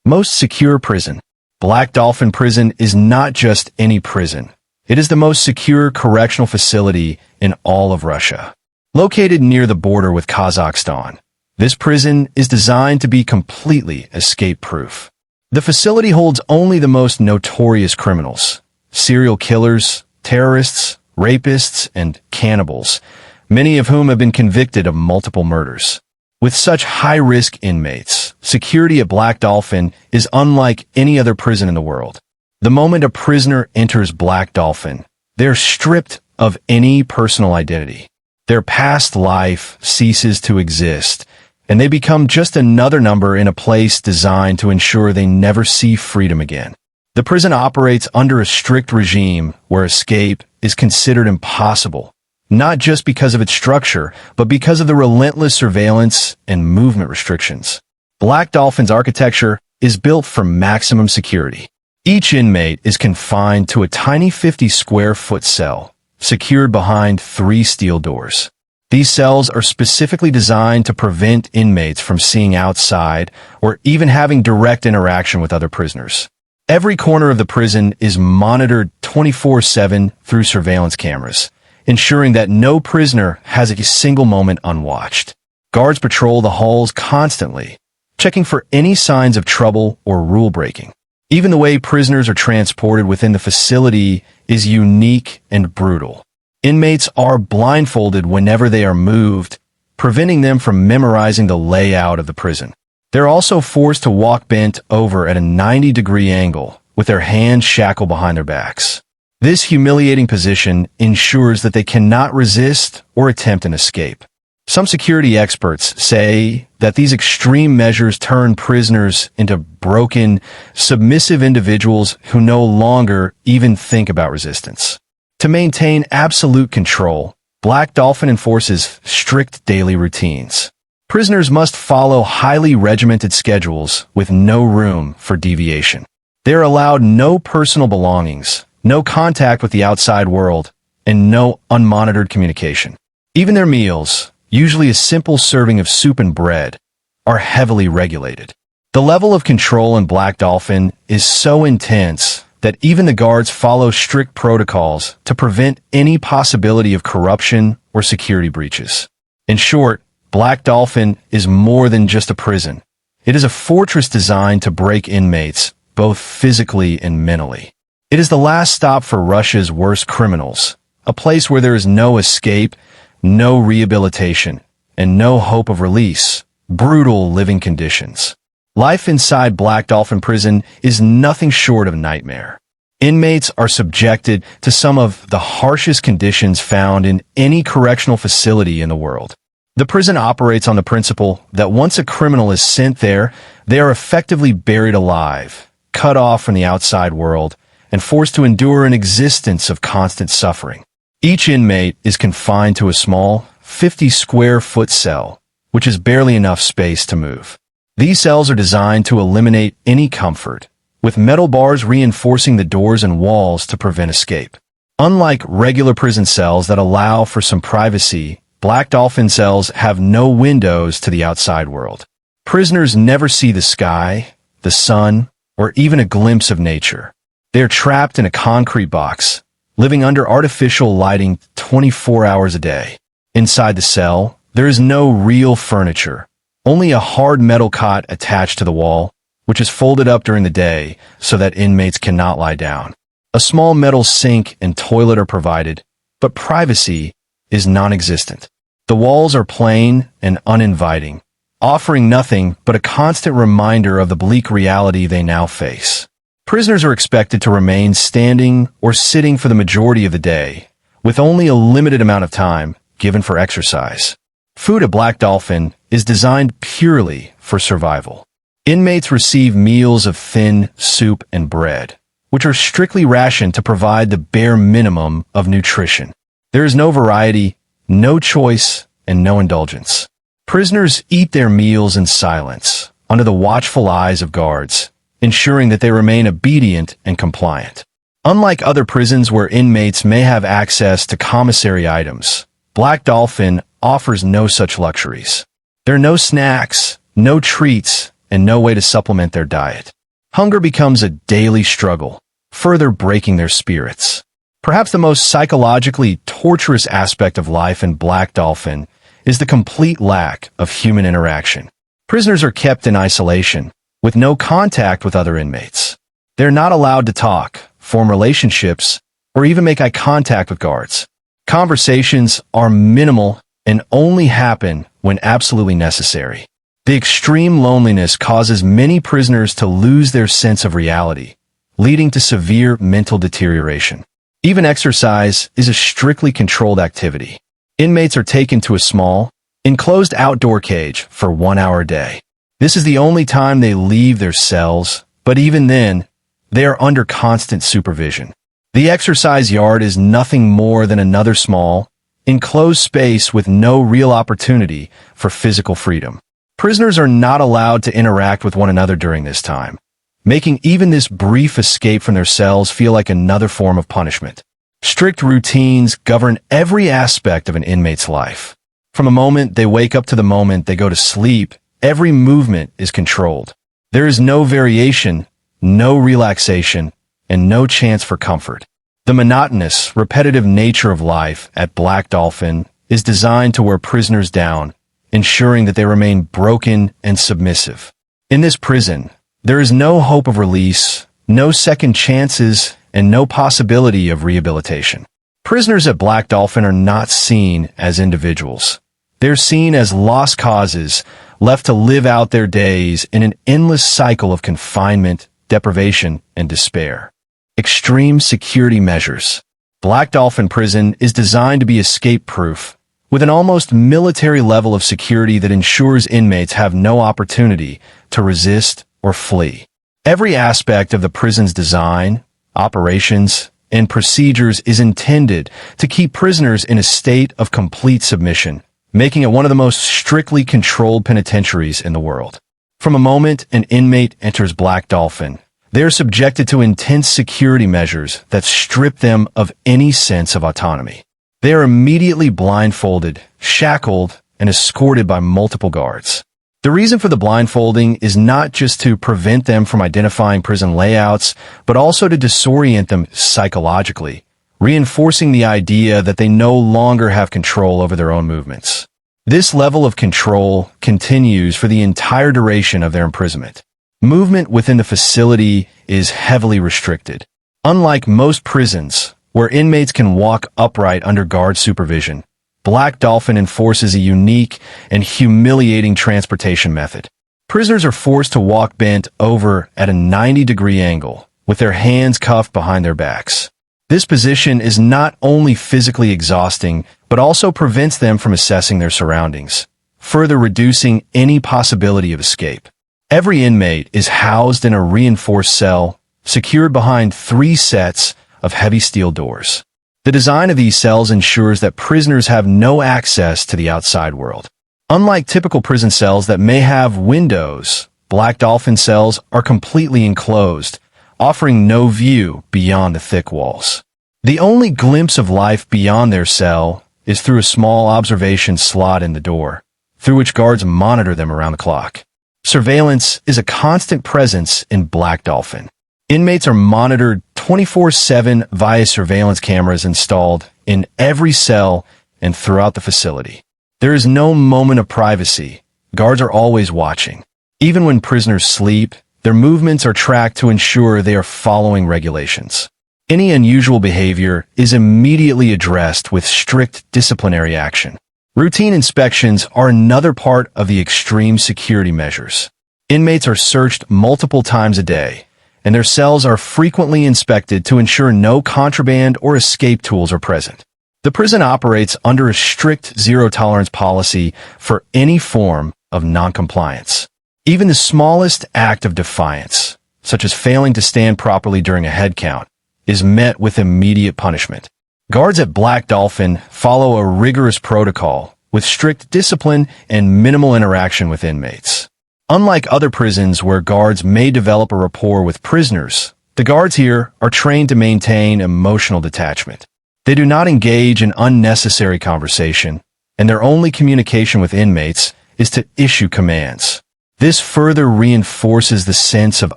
Most secure prison. Black Dolphin Prison is not just any prison. It is the most secure correctional facility in all of Russia. Located near the border with Kazakhstan, this prison is designed to be completely escape-proof. The facility holds only the most notorious criminals, serial killers, terrorists, rapists, and cannibals, many of whom have been convicted of multiple murders. With such high-risk inmates, security at Black Dolphin is unlike any other prison in the world. The moment a prisoner enters Black Dolphin, they're stripped of any personal identity. Their past life ceases to exist, and they become just another number in a place designed to ensure they never see freedom again. The prison operates under a strict regime where escape is considered impossible, not just because of its structure, but because of the relentless surveillance and movement restrictions. Black Dolphin's architecture is built for maximum security. Each inmate is confined to a tiny 50-square-foot cell, secured behind 3 steel doors. These cells are specifically designed to prevent inmates from seeing outside or even having direct interaction with other prisoners. Every corner of the prison is monitored 24/7 through surveillance cameras, ensuring that no prisoner has a single moment unwatched. Guards patrol the halls constantly, checking for any signs of trouble or rule breaking. Even the way prisoners are transported within the facility is unique and brutal. Inmates are blindfolded whenever they are moved, preventing them from memorizing the layout of the prison. They're also forced to walk bent over at a 90-degree angle, with their hands shackled behind their backs. This humiliating position ensures that they cannot resist or attempt an escape. Some security experts say that these extreme measures turn prisoners into broken, submissive individuals who no longer even think about resistance. To maintain absolute control, Black Dolphin enforces strict daily routines. Prisoners must follow highly regimented schedules with no room for deviation. They are allowed no personal belongings, no contact with the outside world, and no unmonitored communication. Even their meals, usually a simple serving of soup and bread, are heavily regulated. The level of control in Black Dolphin is so intense that even the guards follow strict protocols to prevent any possibility of corruption or security breaches. In short, Black Dolphin is more than just a prison. It is a fortress designed to break inmates, both physically and mentally. It is the last stop for Russia's worst criminals, a place where there is no escape, no rehabilitation, and no hope of release. Brutal living conditions. Life inside Black Dolphin Prison is nothing short of a nightmare. Inmates are subjected to some of the harshest conditions found in any correctional facility in the world. The prison operates on the principle that once a criminal is sent there, they are effectively buried alive, cut off from the outside world, and forced to endure an existence of constant suffering. Each inmate is confined to a small, 50-square-foot cell, which is barely enough space to move. These cells are designed to eliminate any comfort, with metal bars reinforcing the doors and walls to prevent escape. Unlike regular prison cells that allow for some privacy, Black Dolphin cells have no windows to the outside world. Prisoners never see the sky, the sun, or even a glimpse of nature. They are trapped in a concrete box, living under artificial lighting 24 hours a day. Inside the cell, there is no real furniture, only a hard metal cot attached to the wall, which is folded up during the day so that inmates cannot lie down. A small metal sink and toilet are provided, but privacy is non-existent. The walls are plain and uninviting, offering nothing but a constant reminder of the bleak reality they now face. Prisoners are expected to remain standing or sitting for the majority of the day, with only a limited amount of time given for exercise. Food at Black Dolphin is designed purely for survival. Inmates receive meals of thin soup and bread, which are strictly rationed to provide the bare minimum of nutrition. There is no variety, no choice, and no indulgence. Prisoners eat their meals in silence, under the watchful eyes of guards, ensuring that they remain obedient and compliant. Unlike other prisons where inmates may have access to commissary items, Black Dolphin offers no such luxuries. There are no snacks, no treats, and no way to supplement their diet. Hunger becomes a daily struggle, further breaking their spirits. Perhaps the most psychologically torturous aspect of life in Black Dolphin is the complete lack of human interaction. Prisoners are kept in isolation, with no contact with other inmates. They're not allowed to talk, form relationships, or even make eye contact with guards. Conversations are minimal and only happen when absolutely necessary. The extreme loneliness causes many prisoners to lose their sense of reality, leading to severe mental deterioration. Even exercise is a strictly controlled activity. Inmates are taken to a small, enclosed outdoor cage for 1 hour a day. This is the only time they leave their cells, but even then, they are under constant supervision. The exercise yard is nothing more than another small, enclosed space with no real opportunity for physical freedom. Prisoners are not allowed to interact with one another during this time, making even this brief escape from their cells feel like another form of punishment. Strict routines govern every aspect of an inmate's life. From the moment they wake up to the moment they go to sleep, every movement is controlled. There is no variation, no relaxation, and no chance for comfort. The monotonous, repetitive nature of life at Black Dolphin is designed to wear prisoners down, ensuring that they remain broken and submissive. In this prison, there is no hope of release, no second chances, and no possibility of rehabilitation. Prisoners at Black Dolphin are not seen as individuals. They're seen as lost causes, left to live out their days in an endless cycle of confinement, deprivation, and despair. Extreme security measures. Black Dolphin Prison is designed to be escape-proof, with an almost military level of security that ensures inmates have no opportunity to resist or flee. Every aspect of the prison's design, operations, and procedures is intended to keep prisoners in a state of complete submission, making it one of the most strictly controlled penitentiaries in the world. From the moment an inmate enters Black Dolphin, they are subjected to intense security measures that strip them of any sense of autonomy. They are immediately blindfolded, shackled, and escorted by multiple guards. The reason for the blindfolding is not just to prevent them from identifying prison layouts, but also to disorient them psychologically, reinforcing the idea that they no longer have control over their own movements. This level of control continues for the entire duration of their imprisonment. Movement within the facility is heavily restricted. Unlike most prisons, where inmates can walk upright under guard supervision, Black Dolphin enforces a unique and humiliating transportation method. Prisoners are forced to walk bent over at a 90-degree angle, with their hands cuffed behind their backs. This position is not only physically exhausting, but also prevents them from assessing their surroundings, further reducing any possibility of escape. Every inmate is housed in a reinforced cell, secured behind 3 sets of heavy steel doors. The design of these cells ensures that prisoners have no access to the outside world. Unlike typical prison cells that may have windows, Black Dolphin cells are completely enclosed, offering no view beyond the thick walls. The only glimpse of life beyond their cell is through a small observation slot in the door, through which guards monitor them around the clock. Surveillance is a constant presence in Black Dolphin. Inmates are monitored 24/7 via surveillance cameras installed in every cell and throughout the facility. There is no moment of privacy. Guards are always watching. Even when prisoners sleep, their movements are tracked to ensure they are following regulations. Any unusual behavior is immediately addressed with strict disciplinary action. Routine inspections are another part of the extreme security measures. Inmates are searched multiple times a day, and their cells are frequently inspected to ensure no contraband or escape tools are present. The prison operates under a strict zero-tolerance policy for any form of noncompliance. Even the smallest act of defiance, such as failing to stand properly during a head count, is met with immediate punishment. Guards at Black Dolphin follow a rigorous protocol with strict discipline and minimal interaction with inmates. Unlike other prisons where guards may develop a rapport with prisoners, the guards here are trained to maintain emotional detachment. They do not engage in unnecessary conversation, and their only communication with inmates is to issue commands. This further reinforces the sense of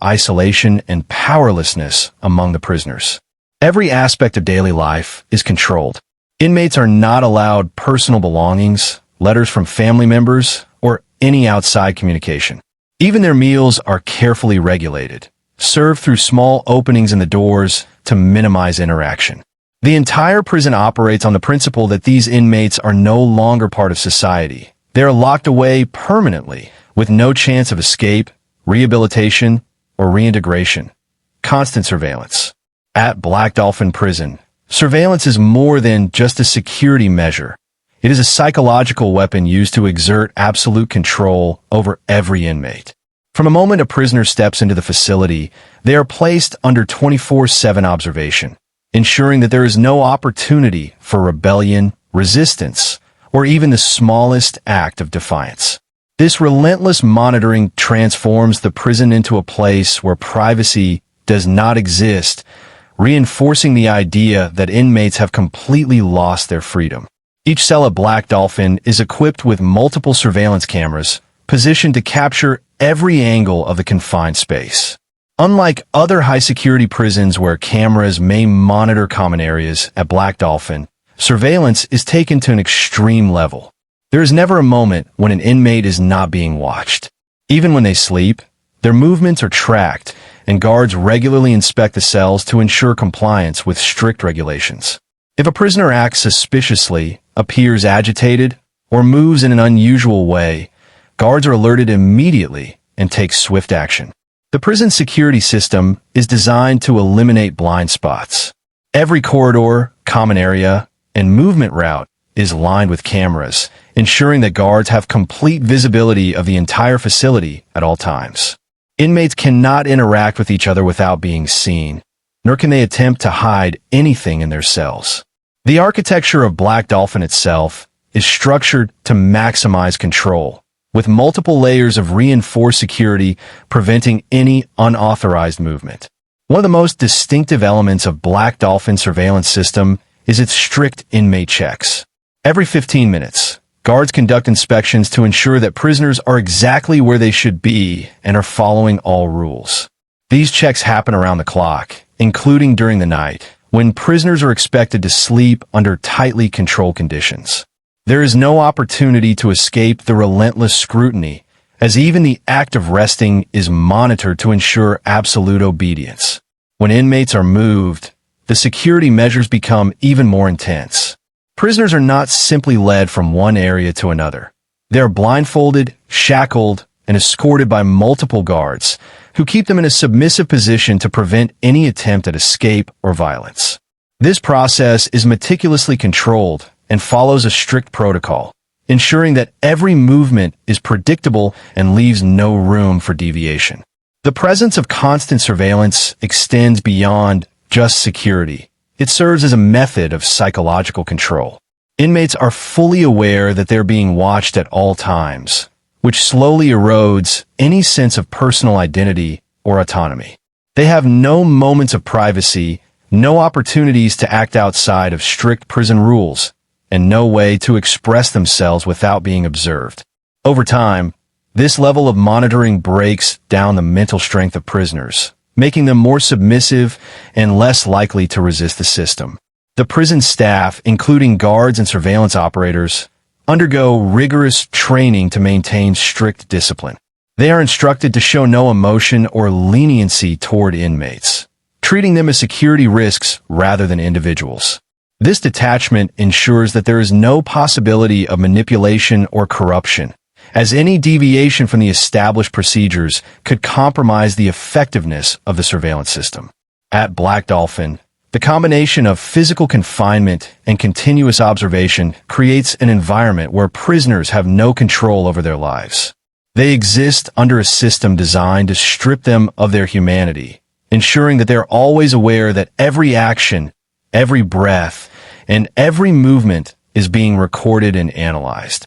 isolation and powerlessness among the prisoners. Every aspect of daily life is controlled. Inmates are not allowed personal belongings, letters from family members, or any outside communication. Even their meals are carefully regulated, served through small openings in the doors to minimize interaction. The entire prison operates on the principle that these inmates are no longer part of society. They are locked away permanently, with no chance of escape, rehabilitation, or reintegration. Constant surveillance. At Black Dolphin Prison, surveillance is more than just a security measure. It is a psychological weapon used to exert absolute control over every inmate. From the moment a prisoner steps into the facility, they are placed under 24/7 observation, ensuring that there is no opportunity for rebellion, resistance, or even the smallest act of defiance. This relentless monitoring transforms the prison into a place where privacy does not exist, reinforcing the idea that inmates have completely lost their freedom. Each cell at Black Dolphin is equipped with multiple surveillance cameras, positioned to capture every angle of the confined space. Unlike other high-security prisons where cameras may monitor common areas, at Black Dolphin, surveillance is taken to an extreme level. There is never a moment when an inmate is not being watched. Even when they sleep, their movements are tracked, and guards regularly inspect the cells to ensure compliance with strict regulations. If a prisoner acts suspiciously, appears agitated, or moves in an unusual way, guards are alerted immediately and take swift action. The prison security system is designed to eliminate blind spots. Every corridor, common area, and movement route is lined with cameras, ensuring that guards have complete visibility of the entire facility at all times. Inmates cannot interact with each other without being seen, nor can they attempt to hide anything in their cells. The architecture of Black Dolphin itself is structured to maximize control, with multiple layers of reinforced security preventing any unauthorized movement. One of the most distinctive elements of Black Dolphin's surveillance system is its strict inmate checks. Every 15 minutes, guards conduct inspections to ensure that prisoners are exactly where they should be and are following all rules. These checks happen around the clock, including during the night, when prisoners are expected to sleep under tightly controlled conditions. There is no opportunity to escape the relentless scrutiny, as even the act of resting is monitored to ensure absolute obedience. When inmates are moved, the security measures become even more intense. Prisoners are not simply led from one area to another. They are blindfolded, shackled, and escorted by multiple guards, who keep them in a submissive position to prevent any attempt at escape or violence. This process is meticulously controlled and follows a strict protocol, ensuring that every movement is predictable and leaves no room for deviation. The presence of constant surveillance extends beyond just security. It serves as a method of psychological control. Inmates are fully aware that they're being watched at all times, which slowly erodes any sense of personal identity or autonomy. They have no moments of privacy, no opportunities to act outside of strict prison rules, and no way to express themselves without being observed. Over time, this level of monitoring breaks down the mental strength of prisoners, making them more submissive and less likely to resist the system. The prison staff, including guards and surveillance operators, undergo rigorous training to maintain strict discipline. They are instructed to show no emotion or leniency toward inmates, treating them as security risks rather than individuals. This detachment ensures that there is no possibility of manipulation or corruption, as any deviation from the established procedures could compromise the effectiveness of the surveillance system. At Black Dolphin, the combination of physical confinement and continuous observation creates an environment where prisoners have no control over their lives. They exist under a system designed to strip them of their humanity, ensuring that they're always aware that every action, every breath, and every movement is being recorded and analyzed.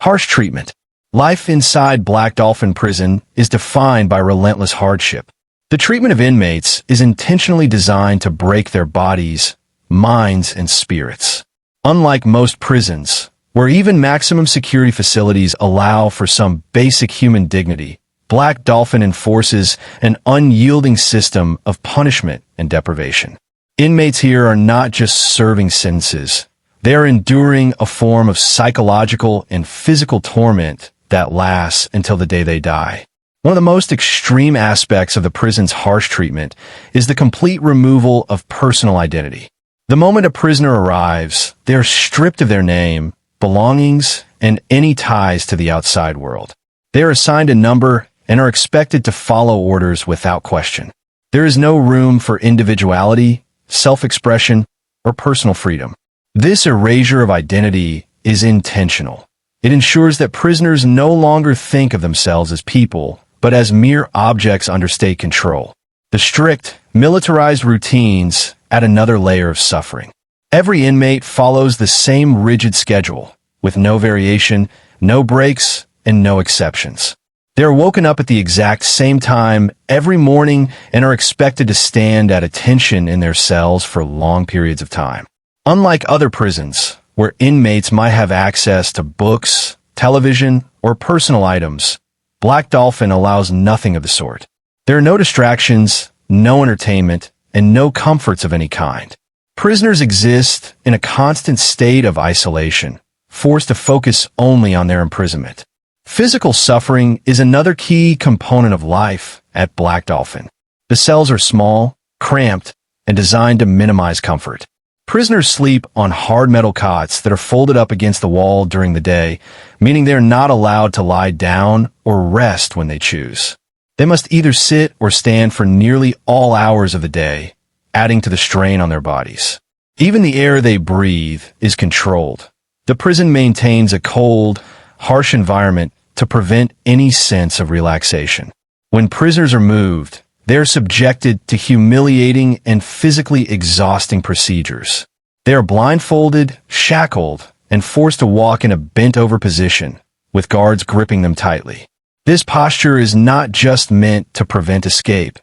Harsh treatment. Life inside Black Dolphin Prison is defined by relentless hardship. The treatment of inmates is intentionally designed to break their bodies, minds, and spirits. Unlike most prisons, where even maximum security facilities allow for some basic human dignity, Black Dolphin enforces an unyielding system of punishment and deprivation. Inmates here are not just serving sentences. They are enduring a form of psychological and physical torment that lasts until the day they die. One of the most extreme aspects of the prison's harsh treatment is the complete removal of personal identity. The moment a prisoner arrives, they are stripped of their name, belongings, and any ties to the outside world. They are assigned a number and are expected to follow orders without question. There is no room for individuality, self-expression, or personal freedom. This erasure of identity is intentional. It ensures that prisoners no longer think of themselves as people, but as mere objects under state control. The strict, militarized routines add another layer of suffering. Every inmate follows the same rigid schedule, with no variation, no breaks, and no exceptions. They are woken up at the exact same time every morning and are expected to stand at attention in their cells for long periods of time. Unlike other prisons, where inmates might have access to books, television, or personal items, Black Dolphin allows nothing of the sort. There are no distractions, no entertainment, and no comforts of any kind. Prisoners exist in a constant state of isolation, forced to focus only on their imprisonment. Physical suffering is another key component of life at Black Dolphin. The cells are small, cramped, and designed to minimize comfort. Prisoners sleep on hard metal cots that are folded up against the wall during the day, meaning they are not allowed to lie down or rest when they choose. They must either sit or stand for nearly all hours of the day, adding to the strain on their bodies. Even the air they breathe is controlled. The prison maintains a cold, harsh environment to prevent any sense of relaxation. When prisoners are moved, they are subjected to humiliating and physically exhausting procedures. They are blindfolded, shackled, and forced to walk in a bent-over position, with guards gripping them tightly. This posture is not just meant to prevent escape.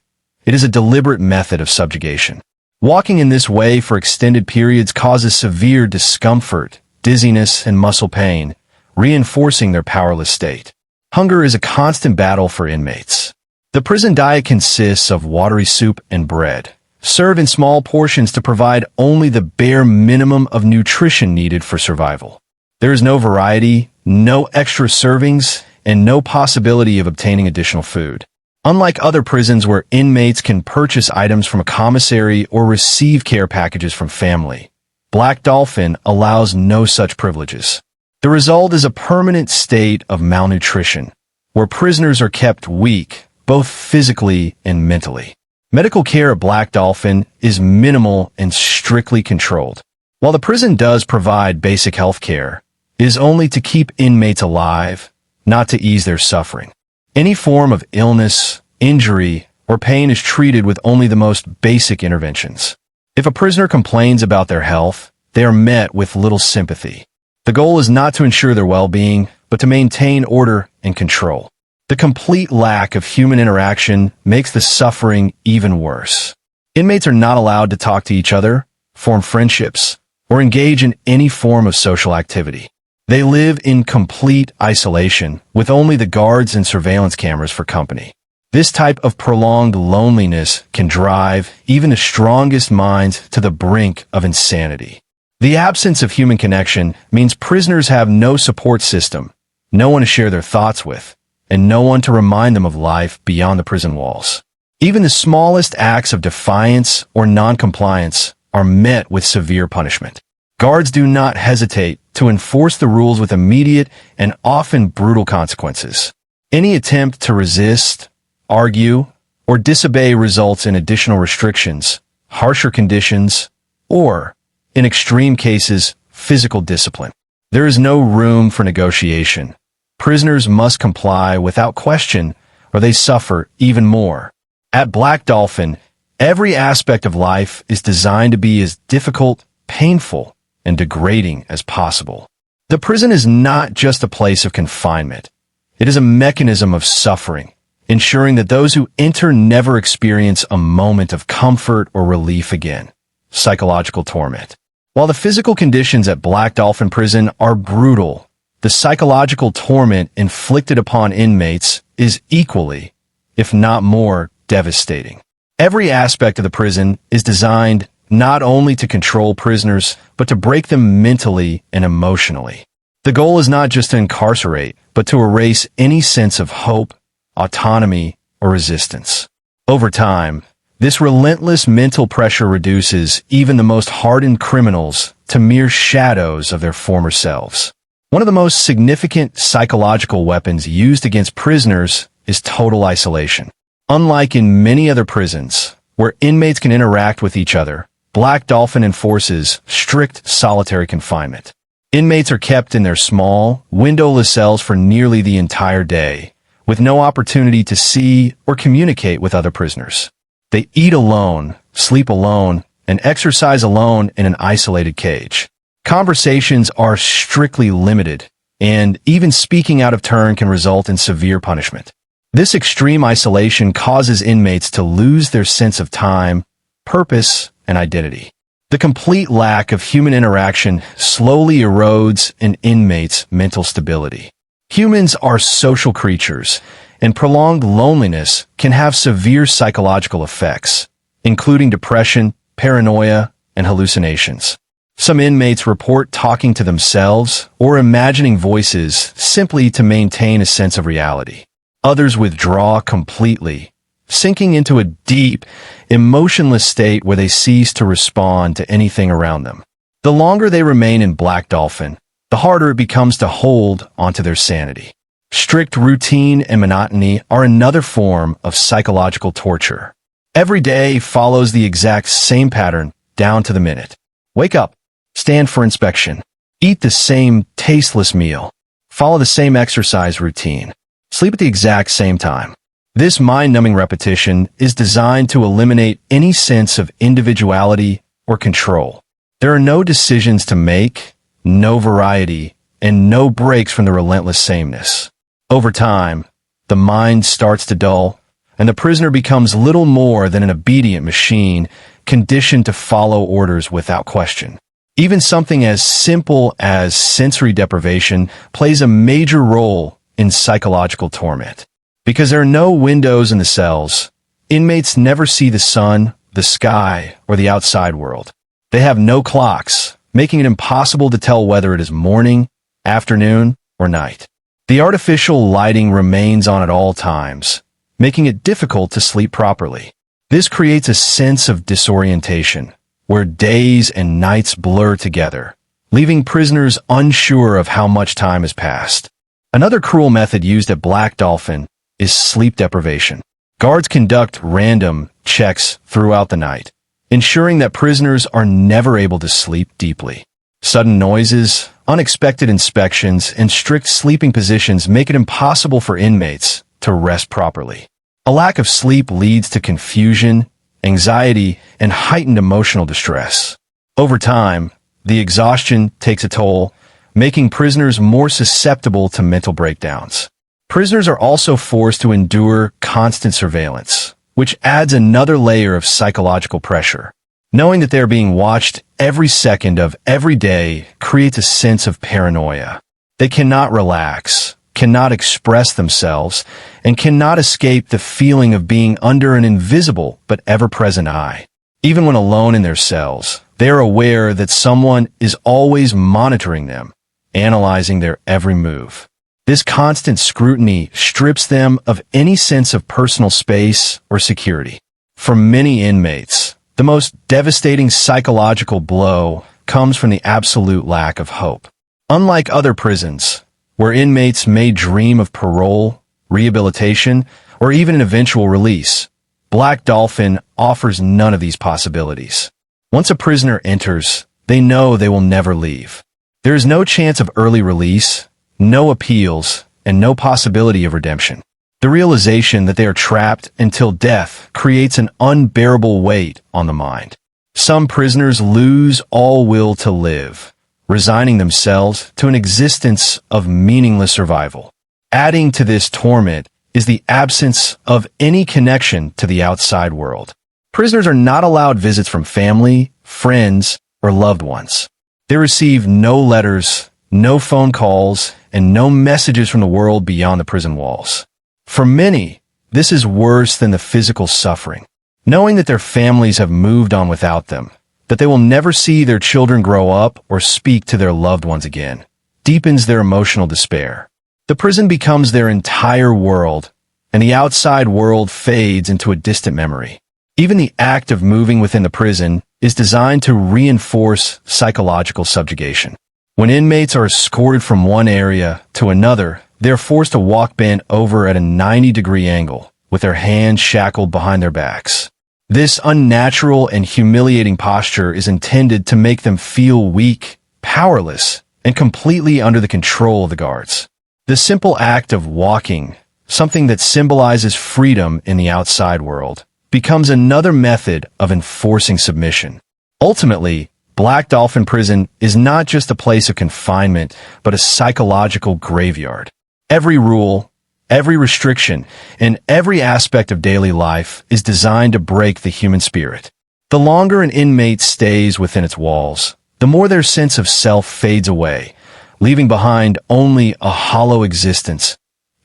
It is a deliberate method of subjugation. Walking in this way for extended periods causes severe discomfort, dizziness, and muscle pain, reinforcing their powerless state. Hunger is a constant battle for inmates. The prison diet consists of watery soup and bread, served in small portions to provide only the bare minimum of nutrition needed for survival. There is no variety, no extra servings, and no possibility of obtaining additional food. Unlike other prisons where inmates can purchase items from a commissary or receive care packages from family, Black Dolphin allows no such privileges. The result is a permanent state of malnutrition, where prisoners are kept weak, both physically and mentally. Medical care at Black Dolphin is minimal and strictly controlled. While the prison does provide basic health care, it is only to keep inmates alive, not to ease their suffering. Any form of illness, injury, or pain is treated with only the most basic interventions. If a prisoner complains about their health, they are met with little sympathy. The goal is not to ensure their well-being, but to maintain order and control. The complete lack of human interaction makes the suffering even worse. Inmates are not allowed to talk to each other, form friendships, or engage in any form of social activity. They live in complete isolation, with only the guards and surveillance cameras for company. This type of prolonged loneliness can drive even the strongest minds to the brink of insanity. The absence of human connection means prisoners have no support system, no one to share their thoughts with, and no one to remind them of life beyond the prison walls. Even the smallest acts of defiance or non-compliance are met with severe punishment. Guards do not hesitate to enforce the rules with immediate and often brutal consequences. Any attempt to resist, argue, or disobey results in additional restrictions, harsher conditions, or, in extreme cases, physical discipline. There is no room for negotiation. Prisoners must comply without question, or they suffer even more. At Black Dolphin, every aspect of life is designed to be as difficult, painful, and degrading as possible. The prison is not just a place of confinement. It is a mechanism of suffering, ensuring that those who enter never experience a moment of comfort or relief again. Psychological torment. While the physical conditions at Black Dolphin Prison are brutal, the psychological torment inflicted upon inmates is equally, if not more, devastating. Every aspect of the prison is designed not only to control prisoners, but to break them mentally and emotionally. The goal is not just to incarcerate, but to erase any sense of hope, autonomy, or resistance. Over time, this relentless mental pressure reduces even the most hardened criminals to mere shadows of their former selves. One of the most significant psychological weapons used against prisoners is total isolation. Unlike in many other prisons, where inmates can interact with each other, Black Dolphin enforces strict solitary confinement. Inmates are kept in their small, windowless cells for nearly the entire day, with no opportunity to see or communicate with other prisoners. They eat alone, sleep alone, and exercise alone in an isolated cage. Conversations are strictly limited, and even speaking out of turn can result in severe punishment. This extreme isolation causes inmates to lose their sense of time, purpose, and identity. The complete lack of human interaction slowly erodes an inmate's mental stability. Humans are social creatures, and prolonged loneliness can have severe psychological effects, including depression, paranoia, and hallucinations. Some inmates report talking to themselves or imagining voices simply to maintain a sense of reality. Others withdraw completely, sinking into a deep, emotionless state where they cease to respond to anything around them. The longer they remain in Black Dolphin, the harder it becomes to hold onto their sanity. Strict routine and monotony are another form of psychological torture. Every day follows the exact same pattern down to the minute. Wake up, stand for inspection, eat the same tasteless meal, follow the same exercise routine, sleep at the exact same time. This mind-numbing repetition is designed to eliminate any sense of individuality or control. There are no decisions to make, no variety, and no breaks from the relentless sameness. Over time, the mind starts to dull, and the prisoner becomes little more than an obedient machine conditioned to follow orders without question. Even something as simple as sensory deprivation plays a major role in psychological torment. Because there are no windows in the cells, inmates never see the sun, the sky, or the outside world. They have no clocks, making it impossible to tell whether it is morning, afternoon, or night. The artificial lighting remains on at all times, making it difficult to sleep properly. This creates a sense of disorientation, where days and nights blur together, leaving prisoners unsure of how much time has passed. Another cruel method used at Black Dolphin is sleep deprivation. Guards conduct random checks throughout the night, ensuring that prisoners are never able to sleep deeply. Sudden noises, unexpected inspections, and strict sleeping positions make it impossible for inmates to rest properly. A lack of sleep leads to confusion, anxiety, and heightened emotional distress. Over time, the exhaustion takes a toll, making prisoners more susceptible to mental breakdowns. Prisoners are also forced to endure constant surveillance, which adds another layer of psychological pressure. Knowing that they are being watched every second of every day creates a sense of paranoia. They cannot relax, cannot express themselves, and cannot escape the feeling of being under an invisible but ever-present eye. Even when alone in their cells, they are aware that someone is always monitoring them, analyzing their every move. This constant scrutiny strips them of any sense of personal space or security. For many inmates, the most devastating psychological blow comes from the absolute lack of hope. Unlike other prisons, where inmates may dream of parole, rehabilitation, or even an eventual release, Black Dolphin offers none of these possibilities. Once a prisoner enters, they know they will never leave. There is no chance of early release, no appeals, and no possibility of redemption. The realization that they are trapped until death creates an unbearable weight on the mind. Some prisoners lose all will to live, resigning themselves to an existence of meaningless survival. Adding to this torment is the absence of any connection to the outside world. Prisoners are not allowed visits from family, friends, or loved ones. They receive no letters, no phone calls, and no messages from the world beyond the prison walls. For many, this is worse than the physical suffering. Knowing that their families have moved on without them, that they will never see their children grow up or speak to their loved ones again, deepens their emotional despair. The prison becomes their entire world, and the outside world fades into a distant memory. Even the act of moving within the prison is designed to reinforce psychological subjugation. When inmates are escorted from one area to another, they are forced to walk bent over at a 90-degree angle, with their hands shackled behind their backs. This unnatural and humiliating posture is intended to make them feel weak, powerless, and completely under the control of the guards. The simple act of walking, something that symbolizes freedom in the outside world, becomes another method of enforcing submission. Ultimately, Black Dolphin Prison is not just a place of confinement, but a psychological graveyard. Every rule, every restriction, and every aspect of daily life is designed to break the human spirit. The longer an inmate stays within its walls, the more their sense of self fades away, leaving behind only a hollow existence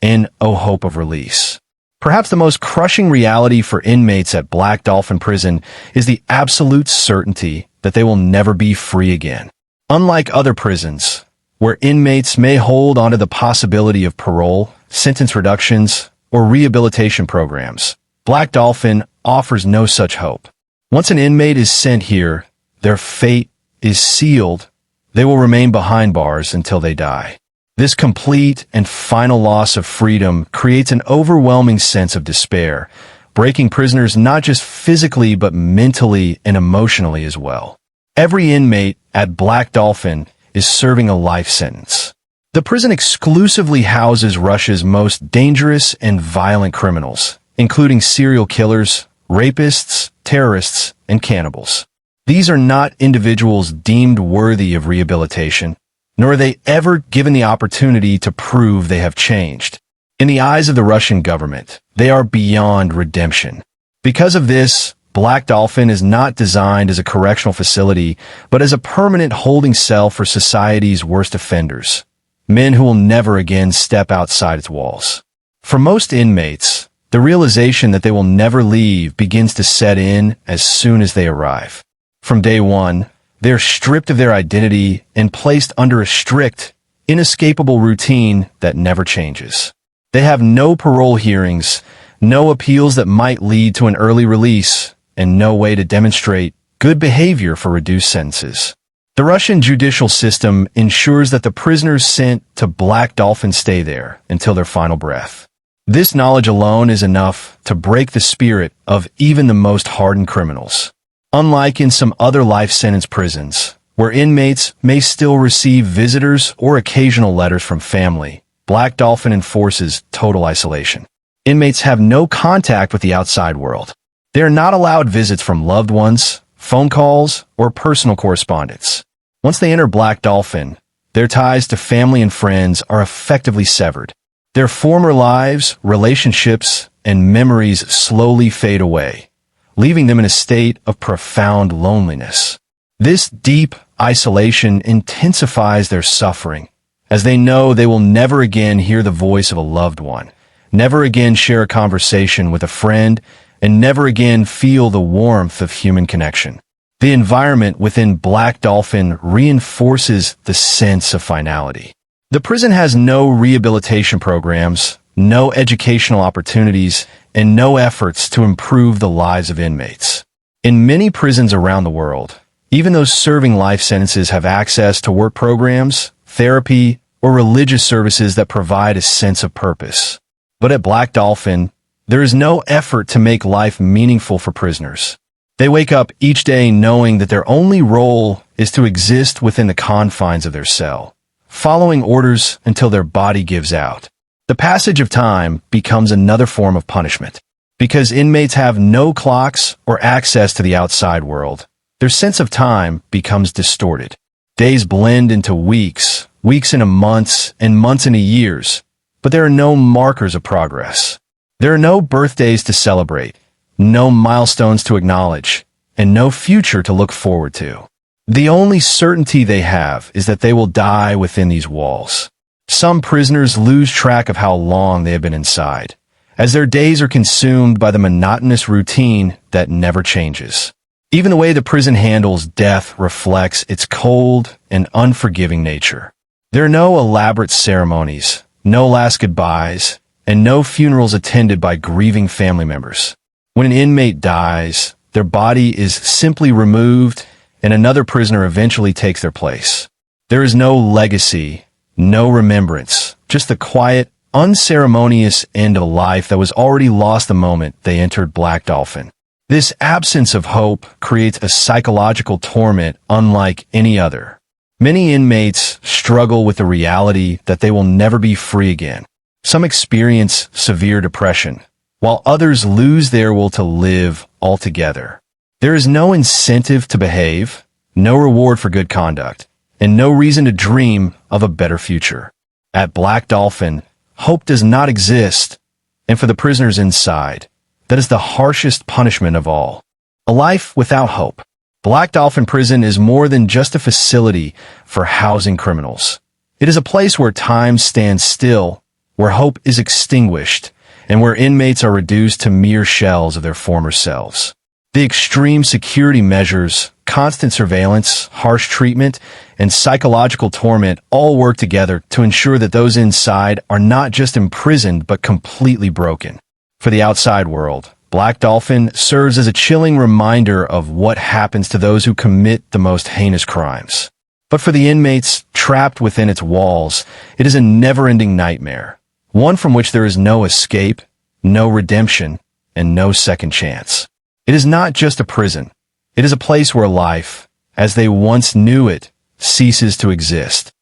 and no hope of release. Perhaps the most crushing reality for inmates at Black Dolphin Prison is the absolute certainty that they will never be free again. Unlike other prisons, where inmates may hold onto the possibility of parole, sentence reductions, or rehabilitation programs, Black Dolphin offers no such hope. Once an inmate is sent here, their fate is sealed. They will remain behind bars until they die. This complete and final loss of freedom creates an overwhelming sense of despair, breaking prisoners not just physically but mentally and emotionally as well. Every inmate at Black Dolphin is serving a life sentence. The prison exclusively houses Russia's most dangerous and violent criminals, including serial killers, rapists, terrorists, and cannibals. These are not individuals deemed worthy of rehabilitation, nor are they ever given the opportunity to prove they have changed. In the eyes of the Russian government, they are beyond redemption. Because of this, Black Dolphin is not designed as a correctional facility, but as a permanent holding cell for society's worst offenders, men who will never again step outside its walls. For most inmates, the realization that they will never leave begins to set in as soon as they arrive. From day one, they are stripped of their identity and placed under a strict, inescapable routine that never changes. They have no parole hearings, no appeals that might lead to an early release, and no way to demonstrate good behavior for reduced sentences. The Russian judicial system ensures that the prisoners sent to Black Dolphin stay there until their final breath. This knowledge alone is enough to break the spirit of even the most hardened criminals. Unlike in some other life sentence prisons, where inmates may still receive visitors or occasional letters from family, Black Dolphin enforces total isolation. Inmates have no contact with the outside world. They are not allowed visits from loved ones, phone calls, or personal correspondence. Once they enter Black Dolphin, their ties to family and friends are effectively severed. Their former lives, relationships, and memories slowly fade away, leaving them in a state of profound loneliness. This deep isolation intensifies their suffering, as they know they will never again hear the voice of a loved one, never again share a conversation with a friend, and never again feel the warmth of human connection. The environment within Black Dolphin reinforces the sense of finality. The prison has no rehabilitation programs, no educational opportunities, and no efforts to improve the lives of inmates. In many prisons around the world, even those serving life sentences have access to work programs, therapy, or religious services that provide a sense of purpose. But at Black Dolphin, there is no effort to make life meaningful for prisoners. They wake up each day knowing that their only role is to exist within the confines of their cell, following orders until their body gives out. The passage of time becomes another form of punishment. Because inmates have no clocks or access to the outside world, their sense of time becomes distorted. Days blend into weeks, weeks into months, and months into years, but there are no markers of progress. There are no birthdays to celebrate, no milestones to acknowledge, and no future to look forward to. The only certainty they have is that they will die within these walls. Some prisoners lose track of how long they have been inside, as their days are consumed by the monotonous routine that never changes. Even the way the prison handles death reflects its cold and unforgiving nature. There are no elaborate ceremonies, no last goodbyes, and no funerals attended by grieving family members. When an inmate dies, their body is simply removed and another prisoner eventually takes their place. There is no legacy, no remembrance, just the quiet, unceremonious end of a life that was already lost the moment they entered Black Dolphin. This absence of hope creates a psychological torment unlike any other. Many inmates struggle with the reality that they will never be free again. Some experience severe depression, while others lose their will to live altogether. There is no incentive to behave, no reward for good conduct, and no reason to dream of a better future. At Black Dolphin, hope does not exist, and for the prisoners inside, that is the harshest punishment of all. A life without hope. Black Dolphin Prison is more than just a facility for housing criminals. It is a place where time stands still, where hope is extinguished, and where inmates are reduced to mere shells of their former selves. The extreme security measures, constant surveillance, harsh treatment, and psychological torment all work together to ensure that those inside are not just imprisoned but completely broken. For the outside world, Black Dolphin serves as a chilling reminder of what happens to those who commit the most heinous crimes. But for the inmates trapped within its walls, it is a never-ending nightmare, one from which there is no escape, no redemption, and no second chance. It is not just a prison. It is a place where life, as they once knew it, ceases to exist.